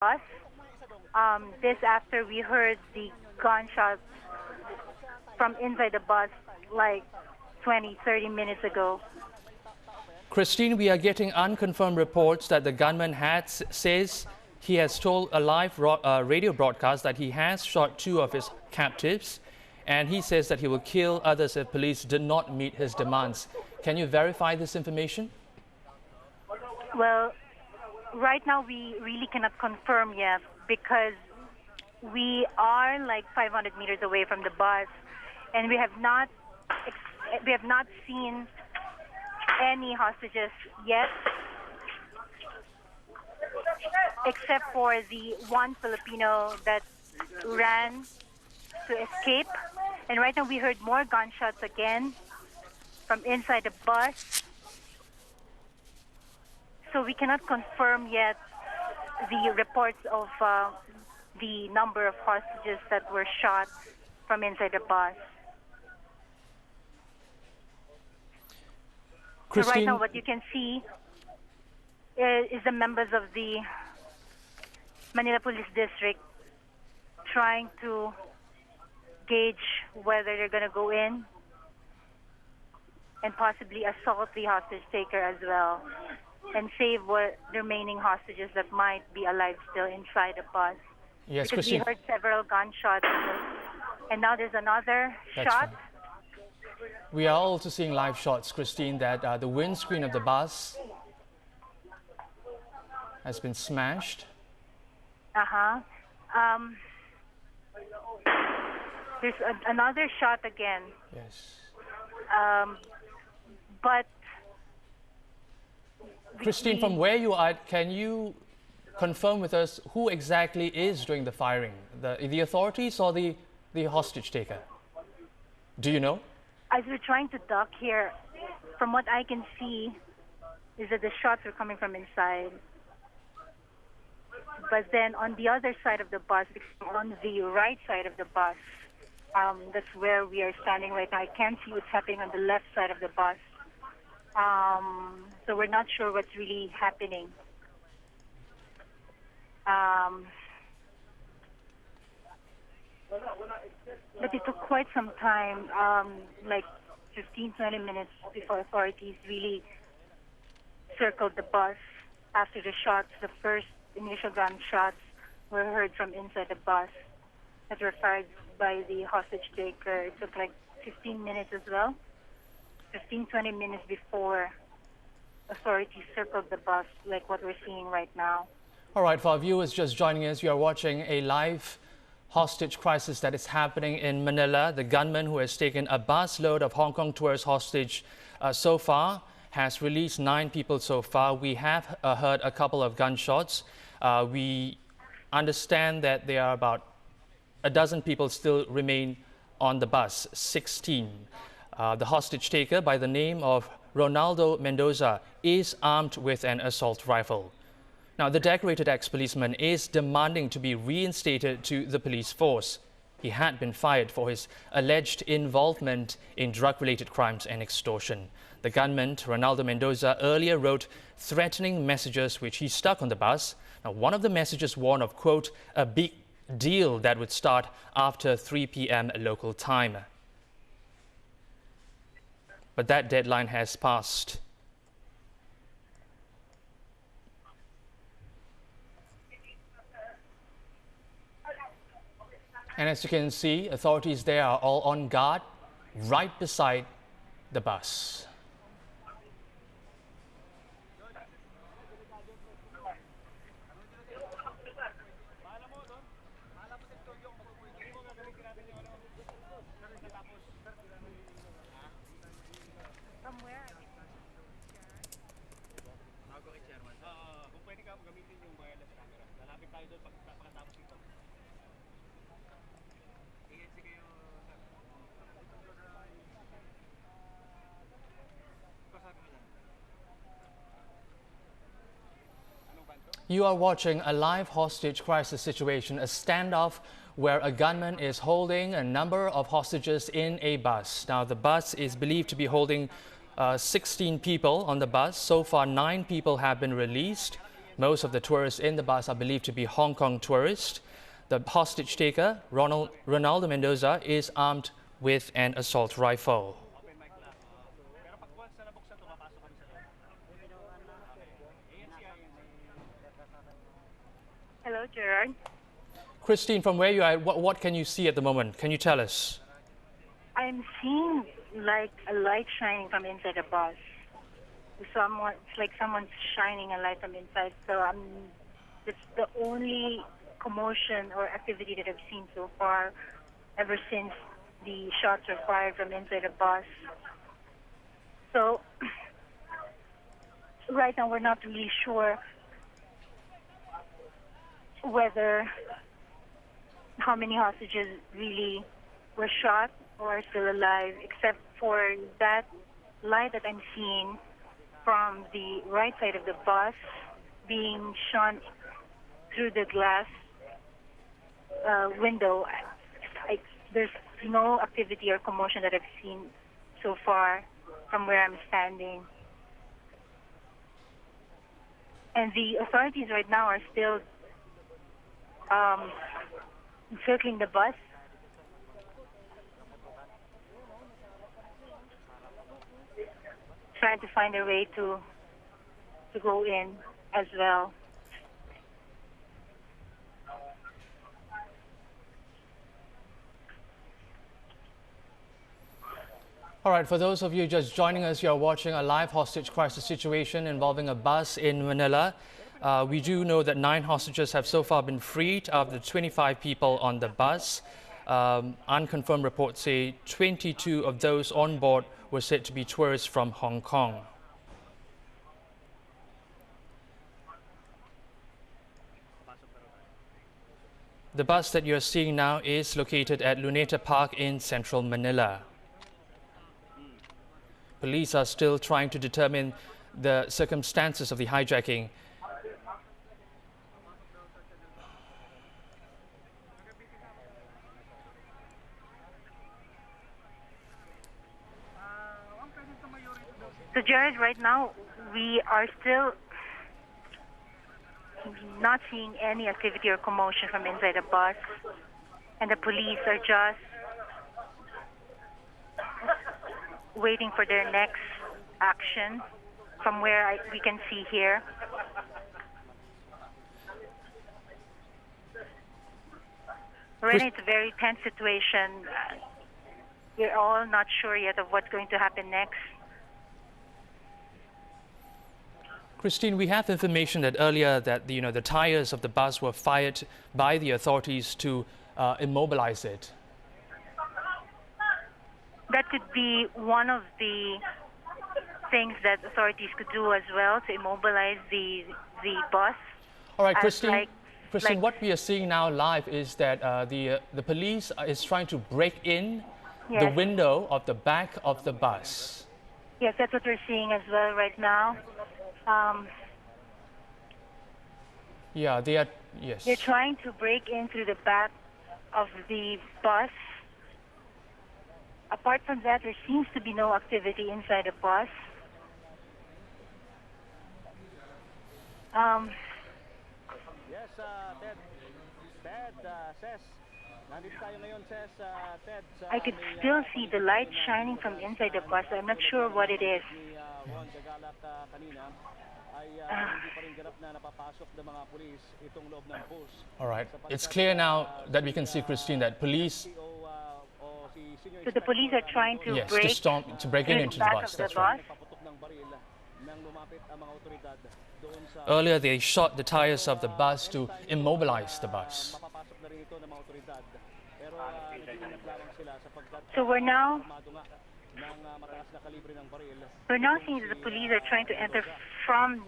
bus. This after we heard the gunshots from inside the bus like 20, 30 minutes ago. Christine, we are getting unconfirmed reports that the gunman says he has told a live radio broadcast that he has shot two of his captives, and he says that he will kill others if police did not meet his demands. Can you verify this information? Well, right now we really cannot confirm yet because we are like 500 meters away from the bus, and we have not seen any hostages yet, except for the one Filipino that ran to escape. And right now we heard more gunshots again from inside the bus. So we cannot confirm yet the reports of the number of hostages that were shot from inside the bus. So right now what you can see is the members of the Manila Police District trying to gauge whether they're going to go in and possibly assault the hostage taker as well and save the remaining hostages that might be alive still inside the bus. Yes, because Christine. we heard several gunshots, and now there's another shot. Right. We are also seeing live shots, Christine, that the windscreen of the bus has been smashed. There's another shot again. Yes. But Christine, from where you are, can you confirm with us who exactly is doing the firing? The authorities or the hostage taker? Do you know? As we're trying to duck here, from what I can see, is that the shots are coming from inside. But then on the other side of the bus, on the right side of the bus, that's where we are standing right now. I can't see what's happening on the left side of the bus. So we're not sure what's really happening. But it took quite some time, like 15, 20 minutes before authorities really circled the bus. After the shots, the first initial gunshots were heard from inside the bus that were fired by the hostage taker. It took like 15 minutes as well, 15, 20 minutes before authorities circled the bus, like what we're seeing right now. All right, for our viewers just joining us, you are watching a live hostage crisis that is happening in Manila. The gunman who has taken a busload of Hong Kong tourists hostage so far has released 9 people so far. We have heard a couple of gunshots. We understand that there are about a dozen people still remain on the bus, 16. The hostage taker by the name of Ronaldo Mendoza is armed with an assault rifle. Now, the decorated ex-policeman is demanding to be reinstated to the police force. He had been fired for his alleged involvement in drug-related crimes and extortion. The gunman, Ronaldo Mendoza, earlier wrote threatening messages which he stuck on the bus. Now, one of the messages warned of, quote, a big deal that would start after 3 p.m. local time. But that deadline has passed. And as you can see, authorities there are all on guard right beside the bus. You are watching a live hostage crisis situation, a standoff where a gunman is holding a number of hostages in a bus. Now, the bus is believed to be holding 16 people on the bus. So far, 9 people have been released. Most of the tourists in the bus are believed to be Hong Kong tourists. The hostage taker, Ronaldo Mendoza, is armed with an assault rifle. Hello, Gerard. Christine, from where you are, what can you see at the moment? Can you tell us? I'm seeing like a light shining from inside the bus. It's like someone's shining a light from inside. So it's the only commotion or activity that I've seen so far ever since the shots were fired from inside the bus. So right now we're not really sure whether how many hostages really were shot or are still alive, except for that light that I'm seeing from the right side of the bus being shone through the glass window. There's no activity or commotion that I've seen so far from where I'm standing. And the authorities right now are still circling the bus. Trying to find a way to go in as well. All right, for those of you just joining us, you're watching a live hostage crisis situation involving a bus in Manila. We do know that 9 hostages have so far been freed of the 25 people on the bus. Unconfirmed reports say 22 of those on board were said to be tourists from Hong Kong. The bus that you're seeing now is located at Luneta Park in central Manila. Police are still trying to determine the circumstances of the hijacking. So, Jared, right now we are still not seeing any activity or commotion from inside the bus, and the police are just waiting for their next action from where we can see here. Really, it's a very tense situation. We're all not sure yet of what's going to happen next. Christine, we have information that earlier that the tires of the bus were fired by the authorities to immobilize it. That could be one of the things that authorities could do as well, to immobilize the bus. All right, Christine. Christine, what we are seeing now live is that the police is trying to break in the window of the back of the bus. Yes, that's what we're seeing as well right now. Yeah, they are. Yes. They're trying to break in through the back of the bus. Apart from that, there seems to be no activity inside the bus. Yes, Ted says, nandito tayo ngayon, says Ted. I could still see the light shining from inside the bus. I'm not sure what it is. All right. It's clear now that we can see, Christine, that police. So the police are trying to break into the bus. That's right. Earlier, they shot the tires of the bus to immobilize the bus. So we're now seeing that the police are trying to enter from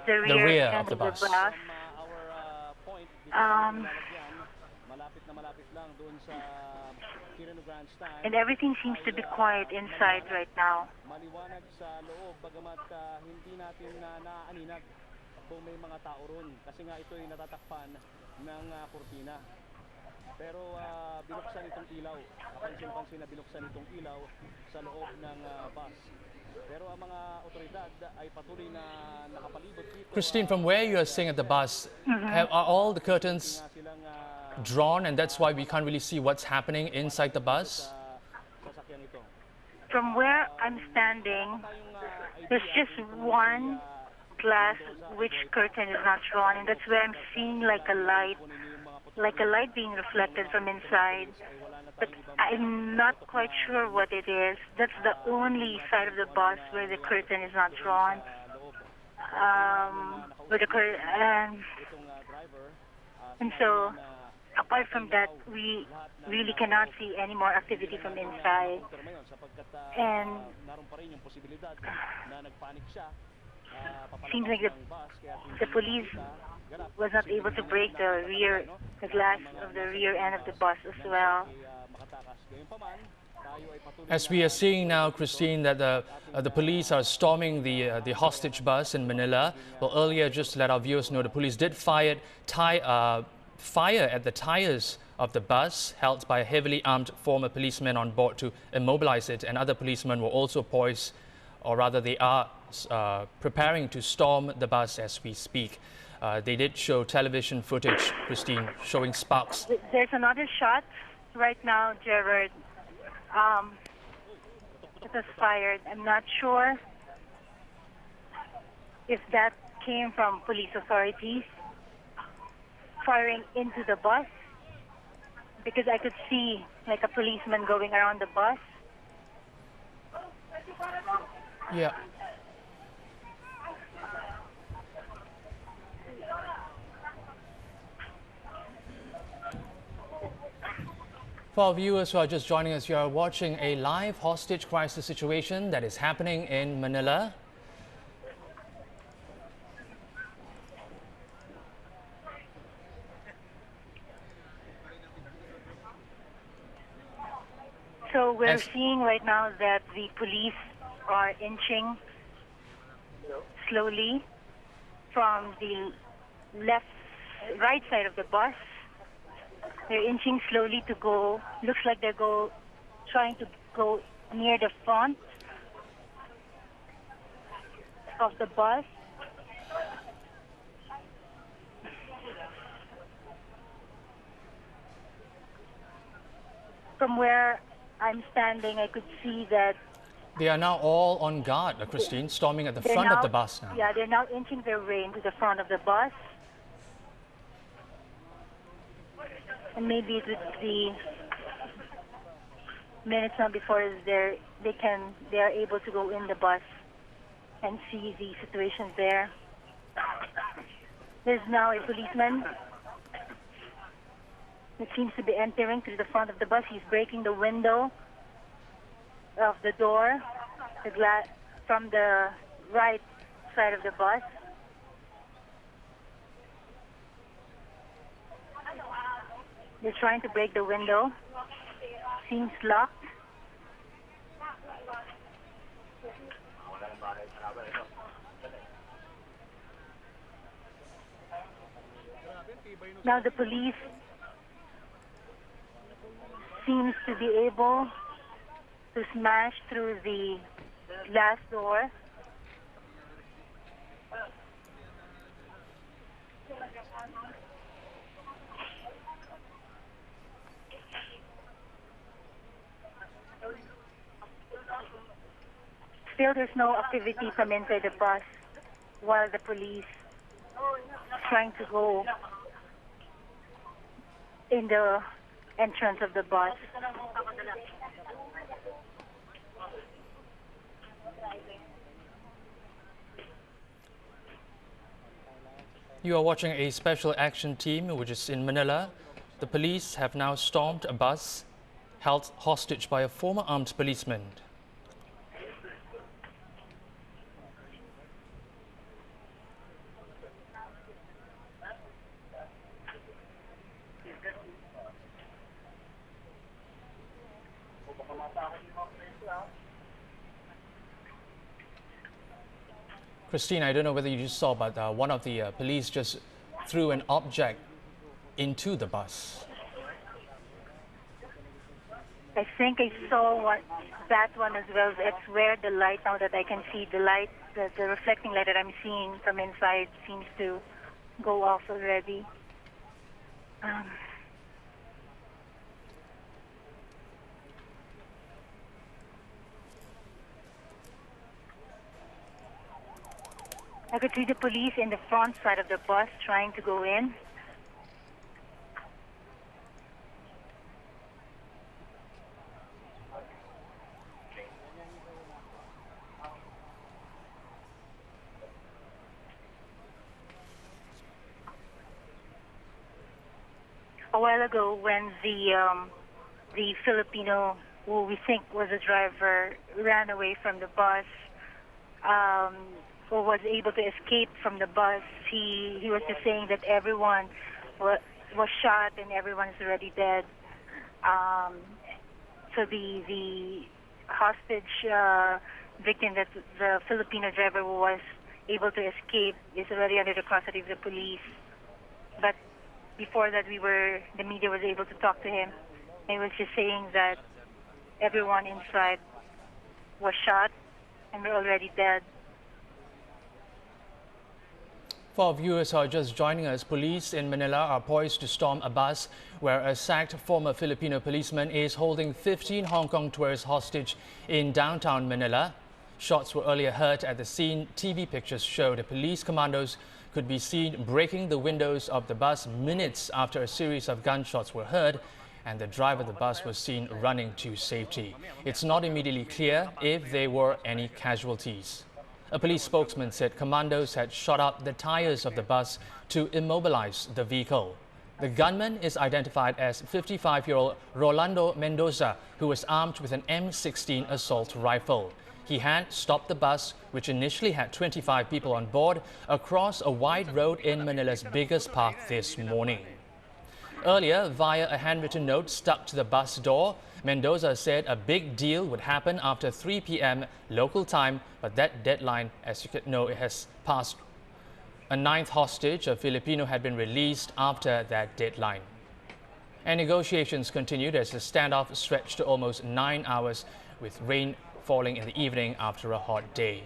the rear end of the bus. And everything seems to be quiet inside right now. Maliwanag sa loob, bagamat hindi natin naaaninag kung may mga tao ron kasi nga ito ay natatakpan ng kurtina. Pero binuksan itong ilaw. Kapansin-pansin na binuksan itong ilaw sa loob ng bus. Pero ang mga otoridad ay patuloy na nakapalibot dito. Christine, from where you are sitting at the bus, are all the curtains Silang drawn, and that's why we can't really see what's happening inside the bus? sasakyan ito. From where I'm standing, there's just one glass which curtain is not drawn, and that's where I'm seeing like a light being reflected from inside. But I'm not quite sure what it is. That's the only side of the bus where the curtain is not drawn. And so, apart from that, we really cannot see any more activity from inside. And seems like the police was not able to break the glass of the rear end of the bus as well. As we are seeing now, Christine, that the police are storming the hostage bus in Manila. Well, earlier, just to let our viewers know, the police did fire at the tires of the bus, held by a heavily armed former policeman on board to immobilize it, and other policemen were also poised, or rather they are preparing to storm the bus as we speak. They did show television footage, Christine, showing sparks. There's another shot right now, Gerard. It was fired. I'm not sure if that came from police authorities firing into the bus, because I could see like a policeman going around the bus. Yeah. For our viewers who are just joining us, you are watching a live hostage crisis situation that is happening in Manila. So we're seeing right now that the police are inching slowly from the right side of the bus. They're inching slowly to go. Looks like they're trying to go near the front of the bus. From where I'm standing, I could see that They are now all on guard, Christine, storming at the front of the bus now. Yeah, they're now inching their way into the front of the bus. And maybe it would be minutes now before they are able to go in the bus and see the situation there. There's now a policeman that seems to be entering through the front of the bus. He's breaking the window of the door, the glass from the right side of the bus. They're trying to break the window. Seems locked. Now the police seems to be able to smash through the glass door. Still, there's no activity from inside the bus while the police trying to go in the entrance of the bus. You are watching a special action team which is in Manila. The police have now stormed a bus held hostage by a former armed policeman. Christine, I don't know whether you just saw, but one of the police just threw an object into the bus. I think I saw that one as well. It's where the light, now that I can see the light, the reflecting light that I'm seeing from inside seems to go off already. I could see the police in the front side of the bus trying to go in. A while ago, when the Filipino, who we think was the driver, ran away from the bus, or was able to escape from the bus, he was just saying that everyone was shot and everyone's already dead. So the hostage victim, that the Filipino driver who was able to escape, is already under the custody of the police. But before that, the media was able to talk to him. He was just saying that everyone inside was shot and were already dead. For viewers who are just joining us, police in Manila are poised to storm a bus where a sacked former Filipino policeman is holding 15 Hong Kong tourists hostage in downtown Manila. Shots were earlier heard at the scene. TV pictures show the police commandos could be seen breaking the windows of the bus minutes after a series of gunshots were heard, and the driver of the bus was seen running to safety. It's not immediately clear if there were any casualties. A police spokesman said commandos had shot up the tires of the bus to immobilize the vehicle. The gunman is identified as 55-year-old Rolando Mendoza, who was armed with an M16 assault rifle. He had stopped the bus, which initially had 25 people on board, across a wide road in Manila's biggest park this morning. Earlier, via a handwritten note stuck to the bus door, Mendoza said a big deal would happen after 3 p.m. local time, but that deadline, as you know, it has passed. A ninth hostage, a Filipino, had been released after that deadline. And negotiations continued as the standoff stretched to almost 9 hours, with rain falling in the evening after a hot day.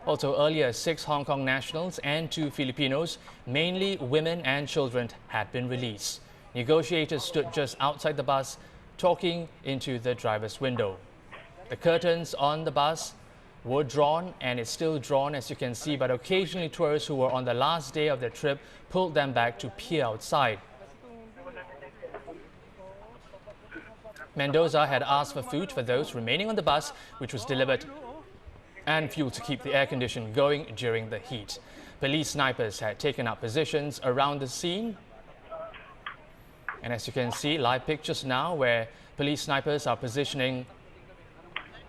Also earlier, 6 Hong Kong nationals and 2 Filipinos, mainly women and children, had been released. Negotiators stood just outside the bus, talking into the driver's window. The curtains on the bus were drawn, and it's still drawn, as you can see, but occasionally tourists who were on the last day of their trip pulled them back to peer outside. Mendoza had asked for food for those remaining on the bus, which was delivered, and fuel to keep the air condition going during the heat. Police snipers had taken up positions around the scene. And as you can see, live pictures now where police snipers are positioning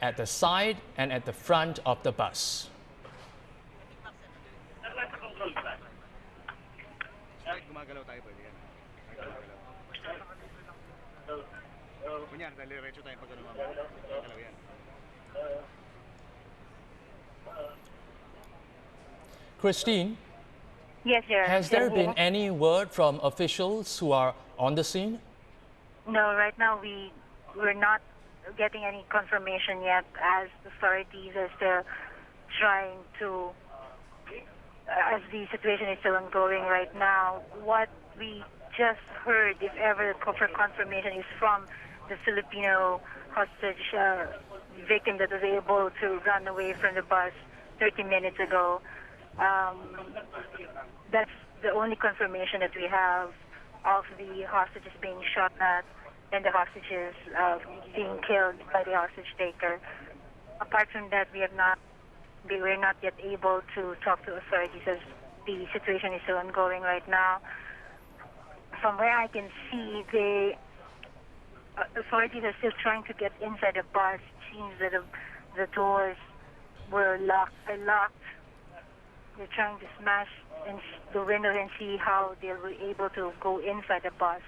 at the side and at the front of the bus. Christine, Yes, sir. has there been any word from officials who are on the scene? No, right now we're not getting any confirmation yet, as authorities are still trying to, as the situation is still ongoing right now. What we just heard, if ever for confirmation, is from the Filipino hostage victim that was able to run away from the bus 30 minutes ago. That's the only confirmation that we have of the hostages being shot at and the hostages being killed by the hostage taker. Apart from that, we're not yet able to talk to authorities, as the situation is still ongoing right now. From where I can see, the authorities are still trying to get inside the bus. It seems that the doors were locked. They're trying to smash the window and see how they'll be able to go inside the bus.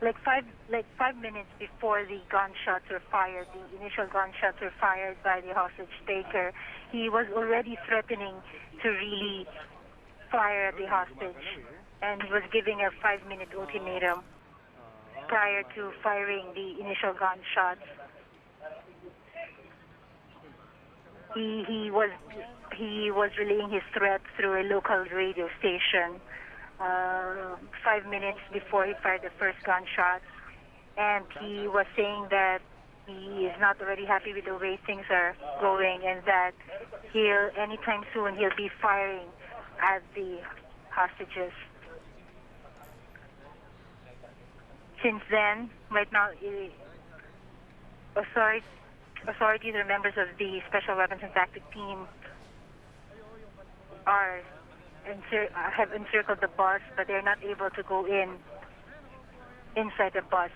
Like five minutes before the gunshots were fired, the initial gunshots were fired by the hostage taker, he was already threatening to really fire at the hostage, and he was giving a 5-minute ultimatum. prior to firing the initial gunshots. He was relaying his threat through a local radio station 5 minutes before he fired the first gunshots, and he was saying that he is not already happy with the way things are going, and that anytime soon he'll be firing at the hostages. Since then, right now, authorities or members of the Special Weapons and Tactic Team have encircled the bus, but they're not able to go inside the bus.